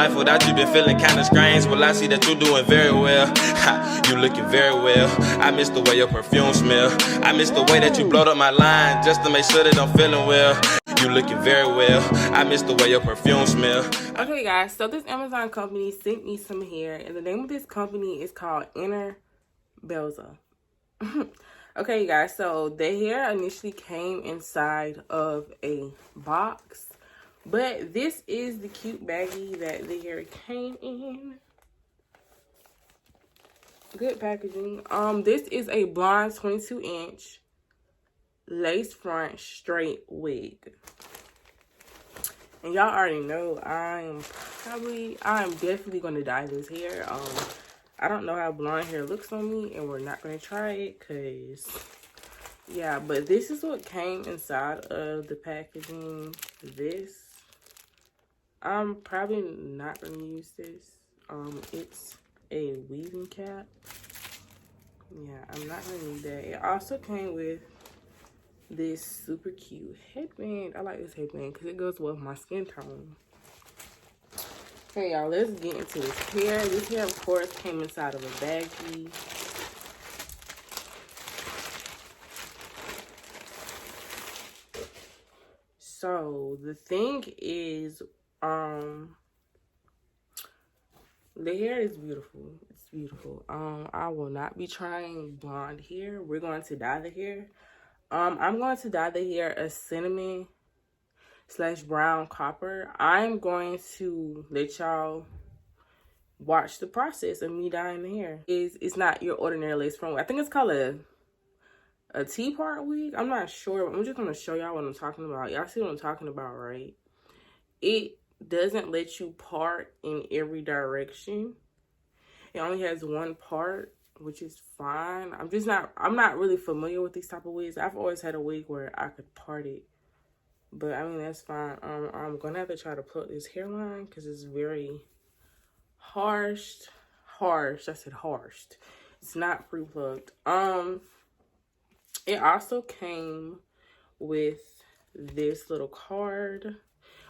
Life without you been feeling kinda strange. Well, I see that you're doing very well. You looking very well. I miss the way your perfume smell. I miss the way that you blowed up my line just to make sure that I'm feeling well. You looking very well. I miss the way your perfume smell. Okay, guys, so this Amazon company sent me some hair, and the name of this company is called Bellezza. Okay, you guys, so the hair initially came inside of a box, but this is the cute baggie that the hair came in. Good packaging. This is a blonde 22-inch lace front straight wig. And y'all already know I'm definitely gonna dye this hair. I don't know how blonde hair looks on me, and we're not gonna try it because yeah, but this is what came inside of the packaging. This, I'm probably not gonna use this. It's a weaving cap. Yeah, I'm not gonna need that. It also came with this super cute headband. I like this headband because it goes well with my skin tone. Okay, y'all, let's get into this hair. This hair, of course, came inside of a baggie. So the thing is, the hair is beautiful. It's beautiful. I will not be trying blonde hair. We're going to dye the hair. I'm going to dye the hair a cinnamon / brown copper. I'm going to let y'all watch the process of me dyeing the hair. It's not your ordinary lace front wig. I think it's called a T-part wig. I'm not sure. I'm just gonna show y'all what I'm talking about. Y'all see what I'm talking about, right? It doesn't let you part in every direction. It only has one part, which is fine. I'm not really familiar with these type of wigs. I've always had a wig where I could part it. But I mean, that's fine. I'm gonna have to try to pluck this hairline because it's very harsh. I said harsh. It's not pre-plucked. It also came with this little card,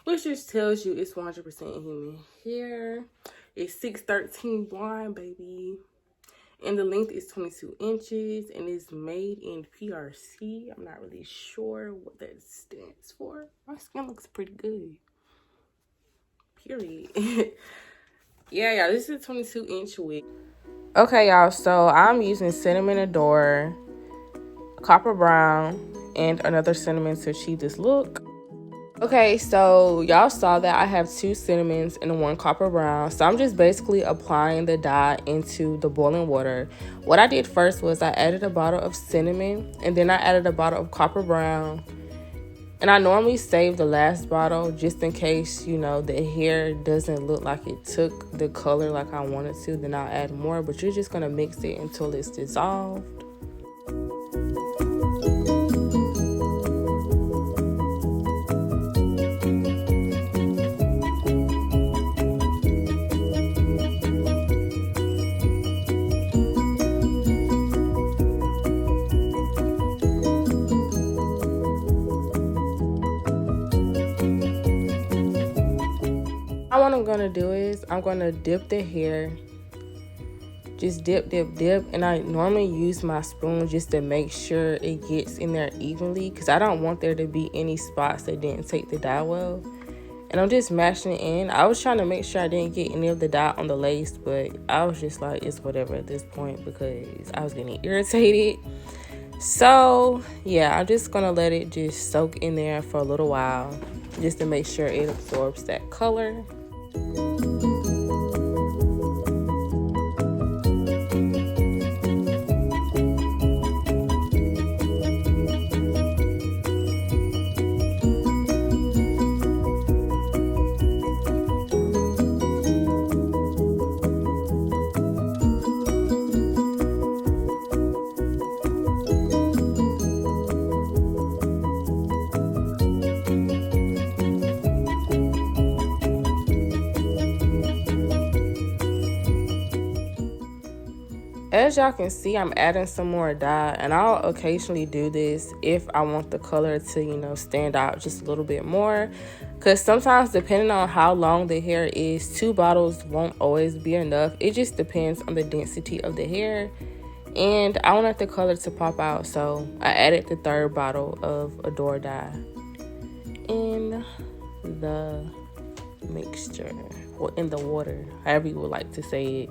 which just tells you it's 100% human hair. It's 613 blonde, baby. And the length is 22 inches and it's made in PRC. I'm not really sure what that stands for. My skin looks pretty good. Period. Yeah, this is a 22-inch wig. Okay, y'all, so I'm using Cinnamon Adore, Copper Brown, and another cinnamon to achieve this look. Okay, so y'all saw that I have 2 cinnamons and 1 copper brown. So I'm just basically applying the dye into the boiling water. What I did first was I added a bottle of cinnamon and then I added a bottle of copper brown. And I normally save the last bottle just in case, you know, the hair doesn't look like it took the color like I wanted to. Then I'll add more, but you're just going to mix it until it's dissolved. What I'm gonna do is I'm gonna dip the hair, just dip, and I normally use my spoon just to make sure it gets in there evenly because I don't want there to be any spots that didn't take the dye well. And I'm just mashing it in. I was trying to make sure I didn't get any of the dye on the lace, but I was just like, it's whatever at this point because I was getting irritated. So yeah, I'm just gonna let it just soak in there for a little while just to make sure it absorbs that color. As y'all can see, I'm adding some more dye, and I'll occasionally do this if I want the color to, you know, stand out just a little bit more. Because sometimes, depending on how long the hair is, 2 bottles won't always be enough. It just depends on the density of the hair. And I wanted the color to pop out, so I added the 3rd bottle of Adore dye in the mixture, or in the water, however you would like to say it.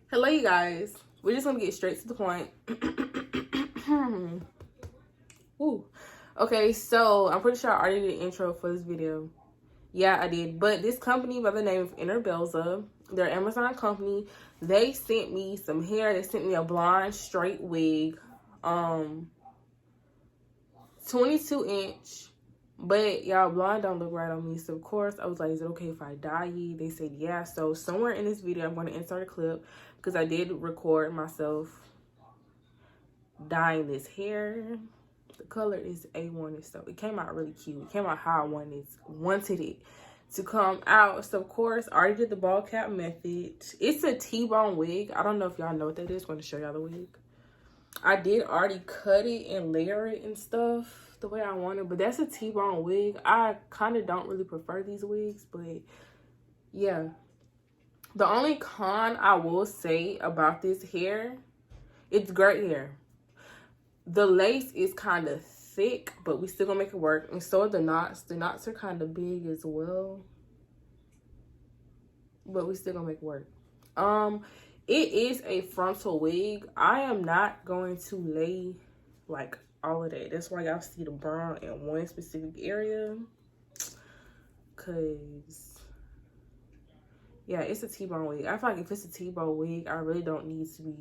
Hello, you guys. We're just gonna get straight to the point. Ooh. Okay, so I'm pretty sure I already did an intro for this video. Yeah, I did. But this company by the name of Bellezza, they're an Amazon company. They sent me some hair. They sent me a blonde straight wig, 22-inch. But y'all, blonde don't look right on me. So of course I was like, is it okay if I dye it? They said yeah. So somewhere in this video I'm going to insert a clip, because I did record myself dyeing this hair. The color is A1, so it came out really cute. It came out how I wanted it to come out. So of course I already did the ball cap method. It's a T-bone wig. I don't know if y'all know what that is. I'm going to show y'all the wig. I did already cut it and layer it and stuff the way I wanted, but that's a T-bone wig. I kind of don't really prefer these wigs, but yeah. The only con I will say about this hair, it's great hair. The lace is kind of thick, but we still gonna make it work. And so are the knots. The knots are kind of big as well, but we still gonna make it work. It is a frontal wig. I am not going to lay like all of that. That's why y'all see the brown in one specific area, cause yeah, it's a T-bone wig. I feel like if it's a T-bone wig, I really don't need to be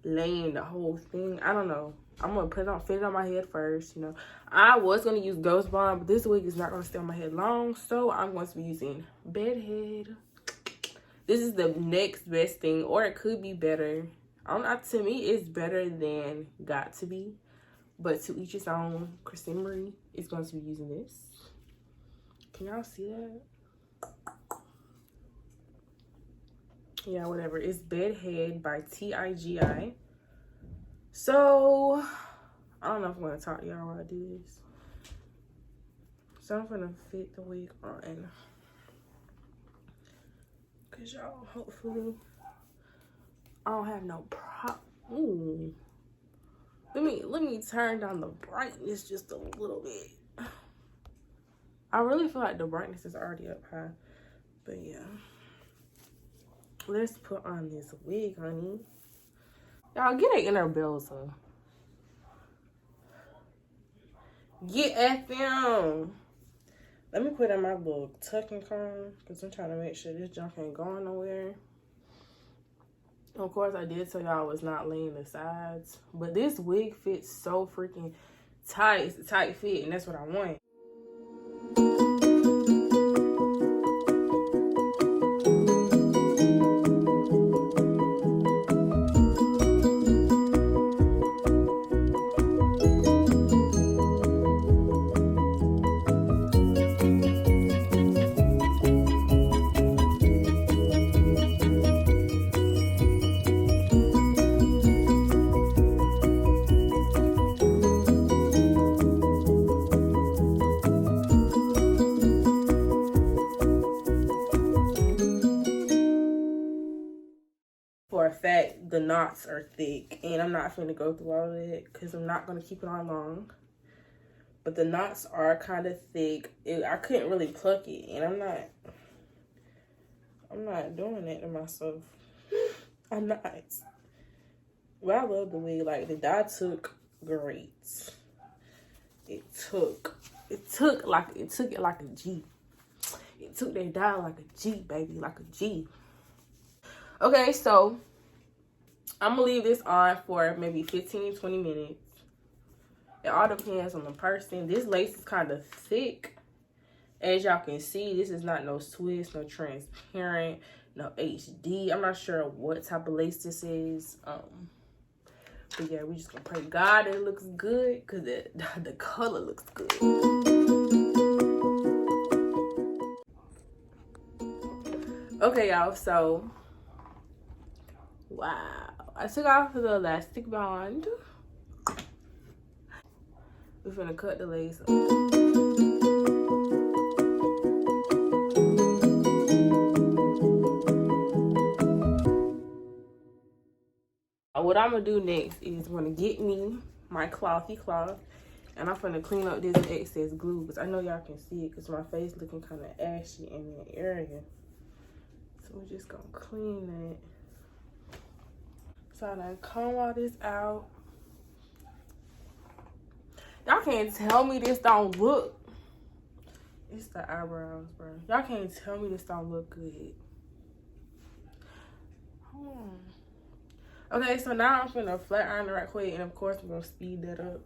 laying the whole thing. I don't know. I'm gonna fit it on my head first. You know, I was gonna use Ghost Bond, but this wig is not gonna stay on my head long, so I'm going to be using Bedhead. This is the next best thing, or it could be better. To me, it's better than Got To Be, but to each his own. Krissy is going to be using this. Can y'all see that? Yeah, whatever. It's Bedhead by TIGI. So I don't know if I'm gonna talk to y'all while I do this. So I'm gonna fit the wig on, cause y'all, hopefully I don't have no Ooh. Let me turn down the brightness just a little bit. I really feel like the brightness is already up high, but yeah. Let's put on this wig, honey. Y'all, get an inner Bellezza. Get at them. Let me put in my little tucking comb, because I'm trying to make sure this junk ain't going nowhere. Of course, I did tell y'all I was not laying the sides, but this wig fits so freaking tight. It's a tight fit, and that's what I want. For a fact, the knots are thick, and I'm not finna go through all of that because I'm not gonna keep it on long. But the knots are kind of thick. I couldn't really pluck it, and I'm not doing that to myself. I'm not. Well, I love the wig. Like, the dye took great. It took it like a G. It took that dye like a G, baby, like a G. Okay, so I'm gonna leave this on for maybe 15-20 minutes. It all depends on the person. This lace is kind of thick. As y'all can see, this is not no Swiss, no transparent, no HD. I'm not sure what type of lace this is. But yeah, we just gonna pray to God it looks good, because the color looks good. Okay, y'all, so Wow. I took off the elastic band. We're gonna cut the lace up. What I'm gonna do next is I'm gonna get me my clothy cloth, and I'm gonna clean up this excess glue because I know y'all can see it because my face looking kind of ashy in that area. So we're just gonna clean that. So I done comb all this out. Y'all can't tell me this don't look. It's the eyebrows, bro. Y'all can't tell me this don't look good. Hold on. Okay, so now I'm finna flat iron it right quick, and of course I'm gonna speed that up.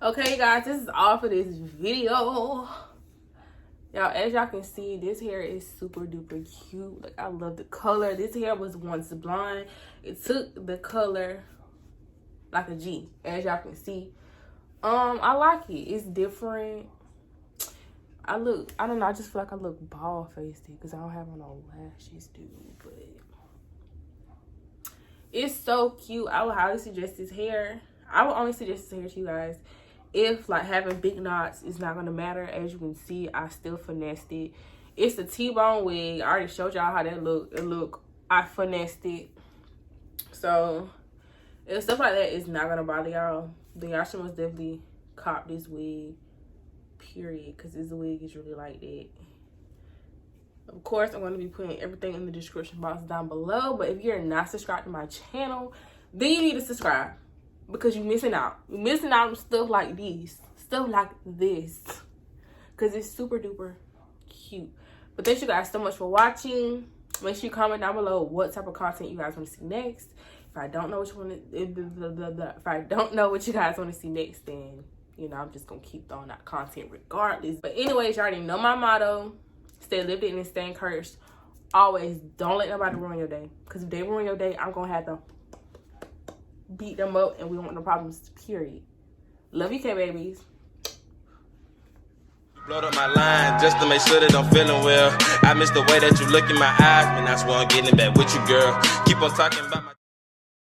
Okay, guys, this is all for this video. Y'all, as y'all can see, this hair is super duper cute. Like, I love the color. This hair was once blonde. It took the color like a G, as y'all can see. I like it. It's different. I don't know, I just feel like I look bald-faced because I don't have on no lashes, dude. But it's so cute. I would highly suggest this hair. I would only suggest this hair to you guys if like having big knots is not gonna matter. As you can see, I still finessed it. It's a T-bone wig. I already showed y'all how that look. I finessed it. So if stuff like that is not gonna bother y'all, then y'all should most definitely cop this wig, period, because this wig is really like that. Of course, I'm going to be putting everything in the description box down below, but if you're not subscribed to my channel, then you need to subscribe, because you're missing out. You're missing out on stuff like this, because it's super duper cute. But thank you guys so much for watching. Make sure you comment down below what type of content you guys want to see next. If I don't know what you want to, if I don't know what you guys want to see next, then you know I'm just gonna keep throwing out content regardless. But anyways, you already know my motto: stay lifted and stay encouraged. Always don't let nobody ruin your day, because if they ruin your day, I'm gonna have to beat them up, and we don't want no problems, period. Love you, K-babies. Blowed up my line just to make sure that I'm feeling well. I miss the way that you look in my eyes, man. That's why I'm getting back with you, girl. Keep on talking about my